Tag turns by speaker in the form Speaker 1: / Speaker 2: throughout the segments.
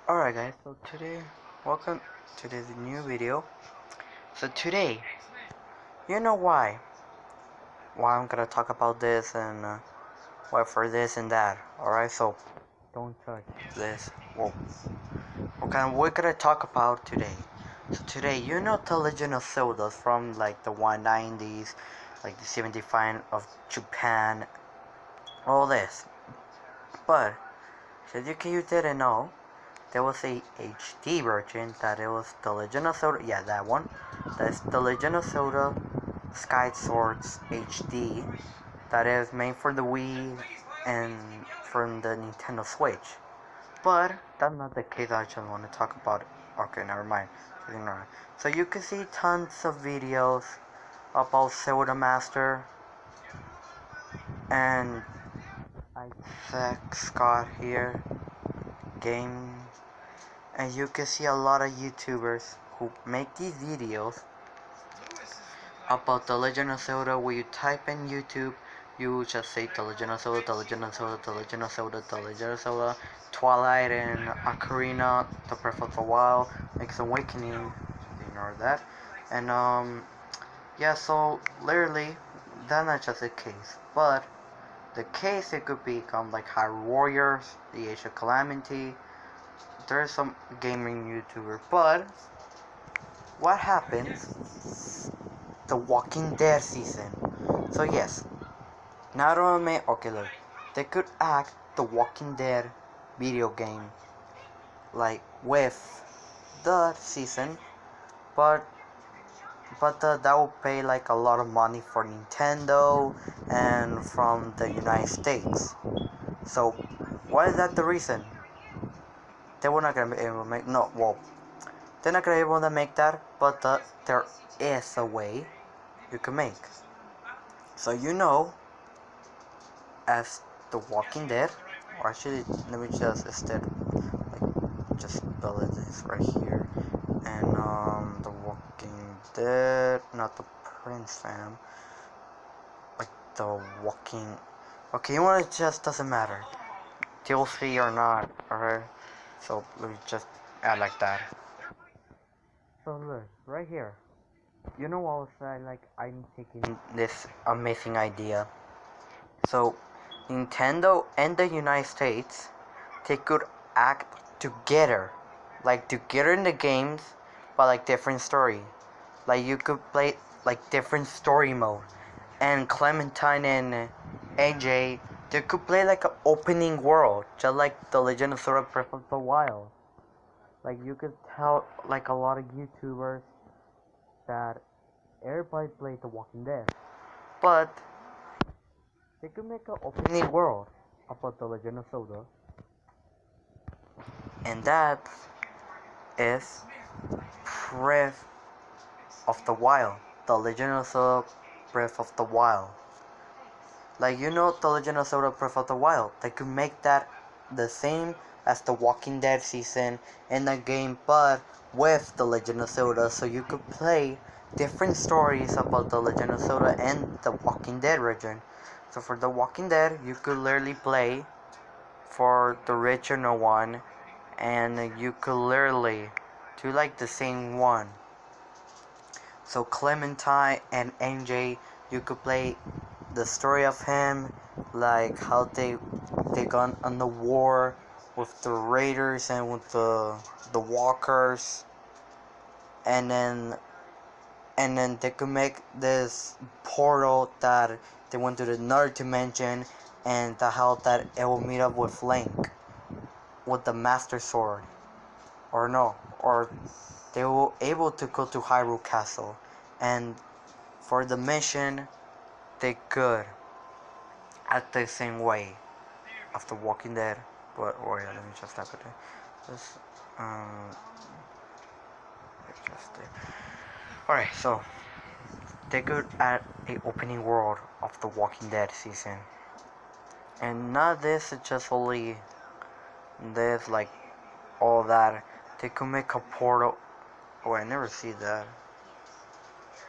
Speaker 1: Alright guys, so today, welcome to this new video. So today, you know why I'm gonna talk about this and why for this and that. Alright, so don't touch this. Whoa. We're gonna talk about today. So today, you know the Legend of Zelda from like the 190s, like the 75 of Japan, all this. But, you didn't know, there was a HD version that it was The Legend of Zelda. Yeah, that one. That's The Legend of Zelda Skyward Swords HD. That is made for the Wii and from the Nintendo Switch. But that's not the case. I just want to talk about it. Okay, never mind. So you can see tons of videos about Zelda Master and Isaac Scott here game, and you can see a lot of YouTubers who make these videos about The Legend of Zelda. Where you type in YouTube, you just say The Legend of Zelda, The Legend of Zelda, The Legend of Zelda, The Legend of Zelda, Twilight and Ocarina, The Breath of the Wild, Link's Awakening, ignore that. And yeah, so literally that's not just the case, but the case it could become like Hyrule Warriors, The Age of Calamity. There's some gaming YouTuber, but what happens the Walking Dead season? So yes, not only okay, look, they could act the Walking Dead video game like with the season, but that will pay like a lot of money for Nintendo and from the United States. So why is that the reason? They were not gonna be able to make no well. They're not gonna be able to make that, but there is a way you can make. So as The Walking Dead, or actually, let me just instead just spell it this right here, and The Walking Dead, not the Prince fam, like The Walking. Okay, you know what? It just doesn't matter, DLC or not. Alright, so let me just add like that. So look, right here. You know what I'm taking this amazing idea. So Nintendo and the United States, they could act together. Like together in the games, but like different story. Like you could play like different story mode. And Clementine and AJ, they could play like an opening world, just like The Legend of Zelda Breath of the Wild. Like you could tell like a lot of YouTubers that everybody plays The Walking Dead, but they could make an opening world about The Legend of Zelda, and that is Breath of the Wild. The Legend of Zelda Breath of the Wild. Like The Legend of Zelda Breath of the Wild. They could make that the same as The Walking Dead season in the game, but with The Legend of Zelda, so you could play different stories about The Legend of Zelda and The Walking Dead region. So for The Walking Dead, you could literally play for the original one, and you could literally do like the same one. So Clementine and NJ, you could play the story of him, like how they got on the war with the raiders and with the walkers, and then they could make this portal that they went to another dimension, and the how that it will meet up with Link with the Master Sword, or no, or they were able to go to Hyrule Castle, and for the mission they could act the same way of The Walking Dead. But wait, let me just type it in. This alright, so they could add a opening world of The Walking Dead season. And not this, it's just only this, like all that. They could make a portal. Oh, I never see that.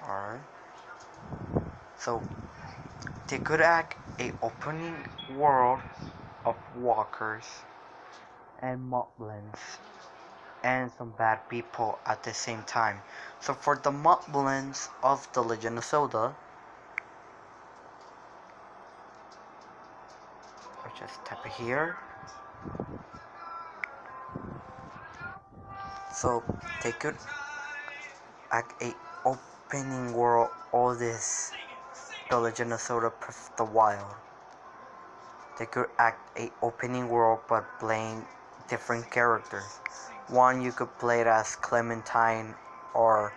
Speaker 1: Alright. So they could act a opening world of walkers and moblins. and some bad people at the same time. So for the moblins of The Legend of Zelda, I'll just tap it here. So they could act a opening world, all this The Legend of Zelda Breath of the Wild. They could act a opening world but playing different characters. One you could play it as Clementine or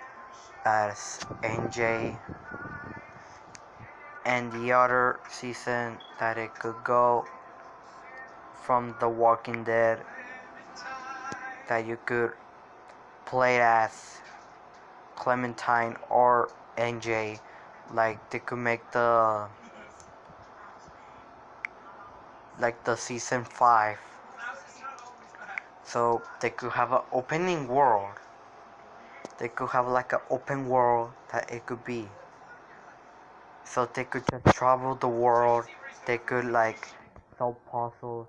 Speaker 1: as NJ, and the other season that it could go from The Walking Dead, that you could play as Clementine or NJ. Like they could make the season 5, so they could have an opening world. They could have like an open world that it could be. So they could just travel the world. They could like solve puzzles,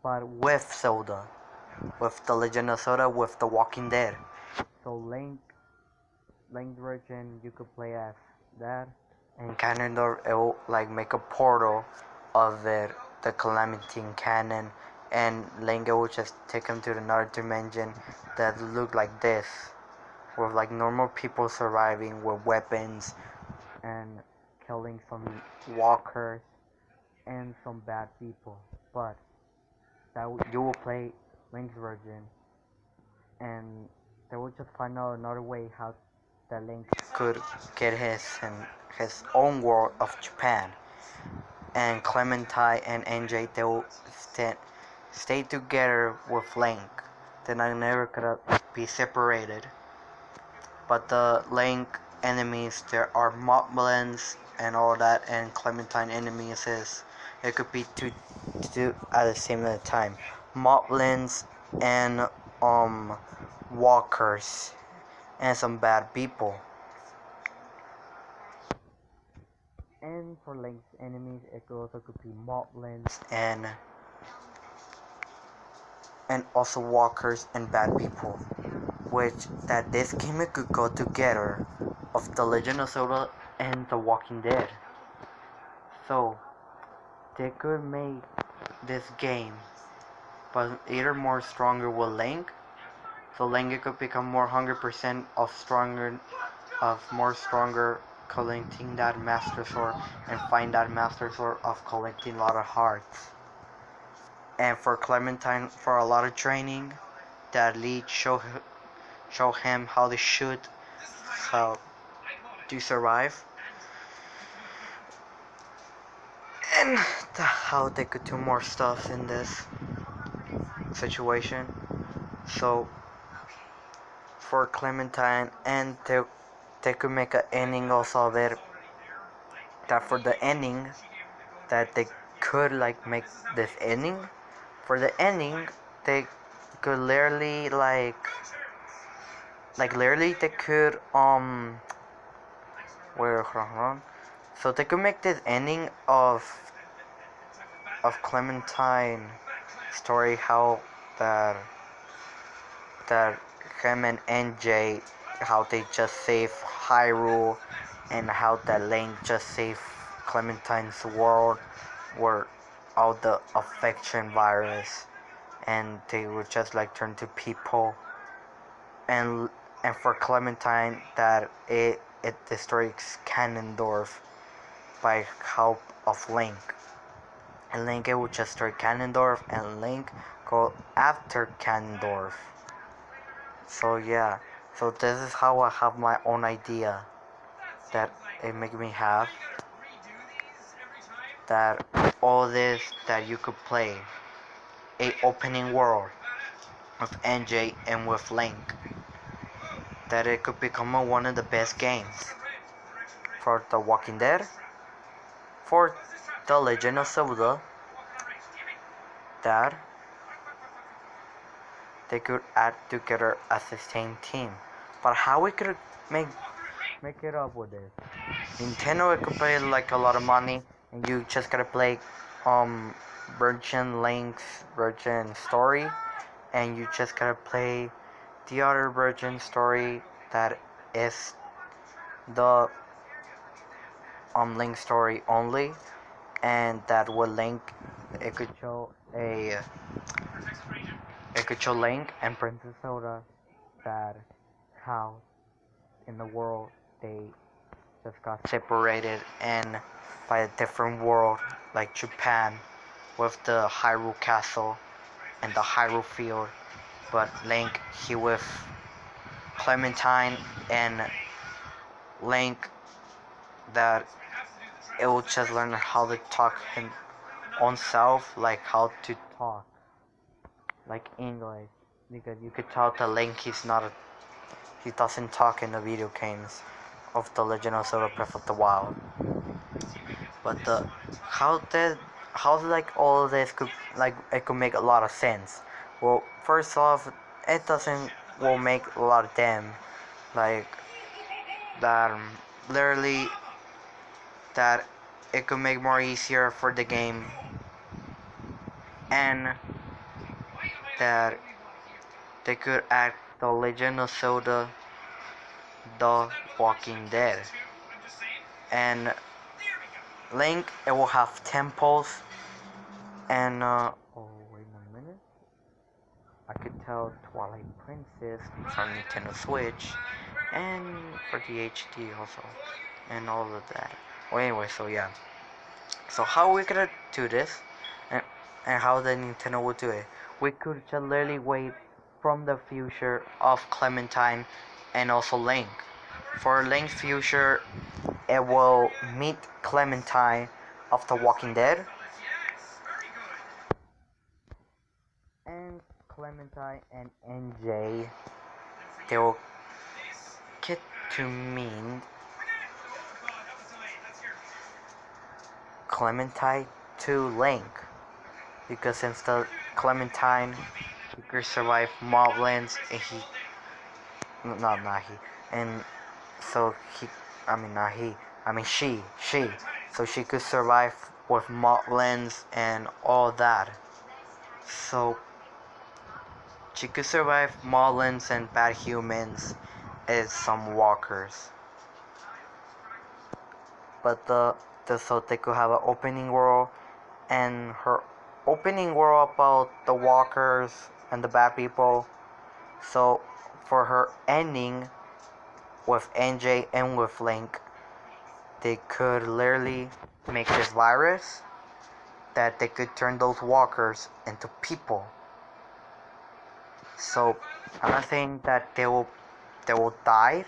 Speaker 1: but with Zelda, with The Legend of Zelda, with The Walking Dead. So Link version you could play as that, and Ganondorf it will like make a portal of it, the Clementine canon, and Link will just take him to another dimension that look like this, with like normal people surviving with weapons and killing some walkers and some bad people. But that you will play Link's version, and they will just find out another way how that Link could get his own world of Japan. And Clementine and NJ they will stay together with Link. They're not never gonna be separated. But the Link enemies, there are moblins and all that, and Clementine enemies is it could be two at the same time. Moblins and walkers and some bad people. And for Link's enemies, it also could be moblins and also walkers and bad people, which that this game could go together of The Legend of Zelda and The Walking Dead. So they could make this game, but either more stronger with Link, so Link could become more 100% of more stronger collecting that Master Sword and find that Master Sword of collecting a lot of hearts. And for Clementine, for a lot of training, that lead show him how to shoot, how to survive, and how they could do more stuff in this situation. So for Clementine, and they could make an ending also of it, that for the ending that they could like make this ending, for the ending they could literally literally they could wait, hold on. So they could make this ending of Clementine story, how that him and NJ, how they just save Hyrule, and how that Link just saved Clementine's world where all the affection virus, and they would just like turn to people, and for Clementine that it destroys Ganondorf by help of Link. And Link it would just destroy Ganondorf, and Link go after Ganondorf. So yeah, so this is how I have my own idea that it make me have, that all this that you could play a opening world with NJ and with Link, that it could become one of the best games for The Walking Dead, for The Legend of Zelda, that they could add together as the same team. But how we could make it up with this? Nintendo it could pay like a lot of money, and you just gotta play Virgin Link's Virgin Story, and you just gotta play the other version story that is the Link story only, and that will link. It could show Link and Princess Zelda that how in the world they just got separated and by a different world like Japan with the Hyrule Castle and the Hyrule Field, but Link he with Clementine and Link that it will just learn how to talk his own self, like how to talk like English, because you could tell that Link he doesn't talk in the video games of the Legend of Zelda Breath of the Wild. But how did how like all of this could like it could make a lot of sense. Well, first off, it doesn't will make a lot of them like that literally that it could make more easier for the game, and that they could add the Legend of Zelda The Walking Dead, and Link it will have temples, and oh wait a minute, I could tell Twilight Princess from Nintendo Switch and for the HD also and all of that. Well, anyway, so yeah, so how we gonna do this, and, and how the Nintendo would do it? We could just literally wait from the future of Clementine and also Link. For Link's future, it will meet Clementine of The Walking Dead, and Clementine and NJ they will get to meet Clementine to Link, because since the Clementine he could survive moblins and he not he and so he I mean not he I mean she so she could survive with moblins and all that, so she could survive moblins and bad humans as some walkers, but so they could have an opening world, and her opening world about the walkers and the bad people. So for her ending with NJ and with Link, they could literally make this virus that they could turn those walkers into people. So I'm not saying that they will die.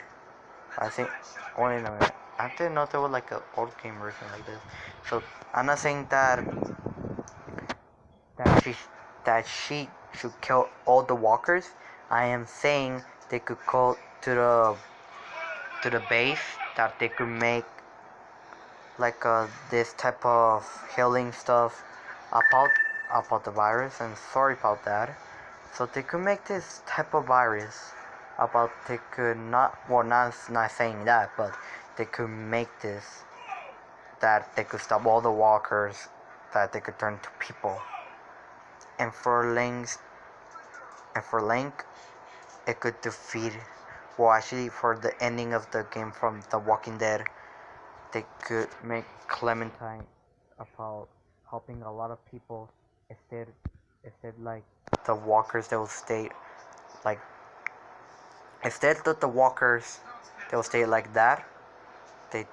Speaker 1: I think wait a minute. I didn't know there was like a old game version like this. So I'm not saying that she that she should kill all the walkers. I am saying they could go to the base that they could make like this type of healing stuff about about the virus, and sorry about that. So they could make this type of virus about they could not well not saying that, but they could make this that they could stop all the walkers, that they could turn to people. And for Link, it could defeat. Well, actually, for the ending of the game from The Walking Dead, they could make Clementine about helping a lot of people. Instead like the walkers, they will stay like instead that the walkers they will stay like that. They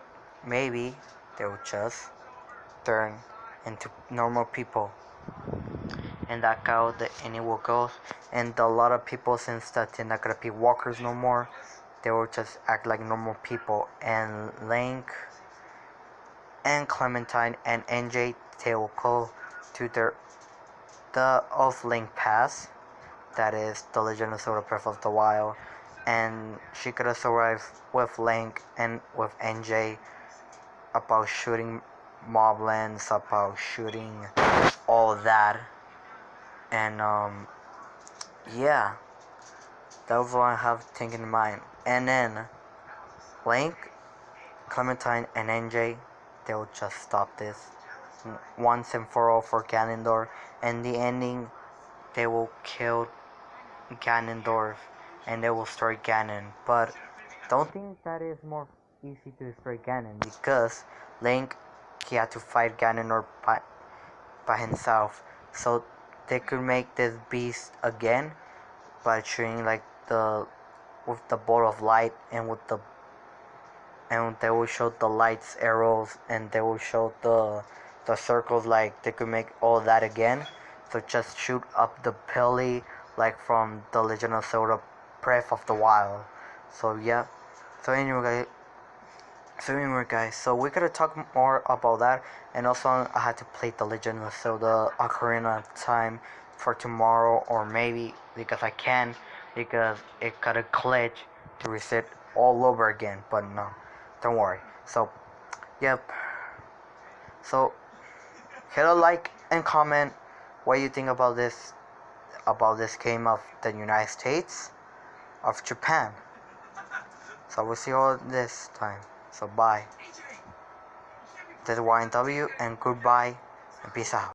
Speaker 1: maybe they will just turn into normal people, and that's how the ending will go. And a lot of people, since that they're not gonna be walkers no more, they will just act like normal people. And Link and Clementine and NJ, they will go to the of Link Pass, that is the Legend of Zelda Breath of the Wild, and she could have survived with Link and with NJ about shooting moblins, about shooting all that, and yeah, that was what I have taken in mind. And then Link, Clementine, and NJ, they'll just stop this once and for all for Ganondorf. And the ending, they will kill Ganondorf and they will destroy Ganon. But don't think that is more easy to destroy Ganon, because Link, he had to fight Ganon by himself. So they could make this beast again by shooting like with the ball of light, and they will show the lights arrows, and they will show the circles, like they could make all that again. So just shoot up the pilly like from the Legend of Zelda Breath of the Wild. So yeah. So anyway guys, so we're gonna talk more about that, and also I had to play the Legend of Zelda Ocarina of Time for tomorrow, or maybe because I can, because it got a glitch to reset all over again. But no, don't worry. So yep. So hit a like and comment what you think about this game of the United States of Japan. So we'll see you all this time. So bye. This is Y.W. and goodbye and peace out.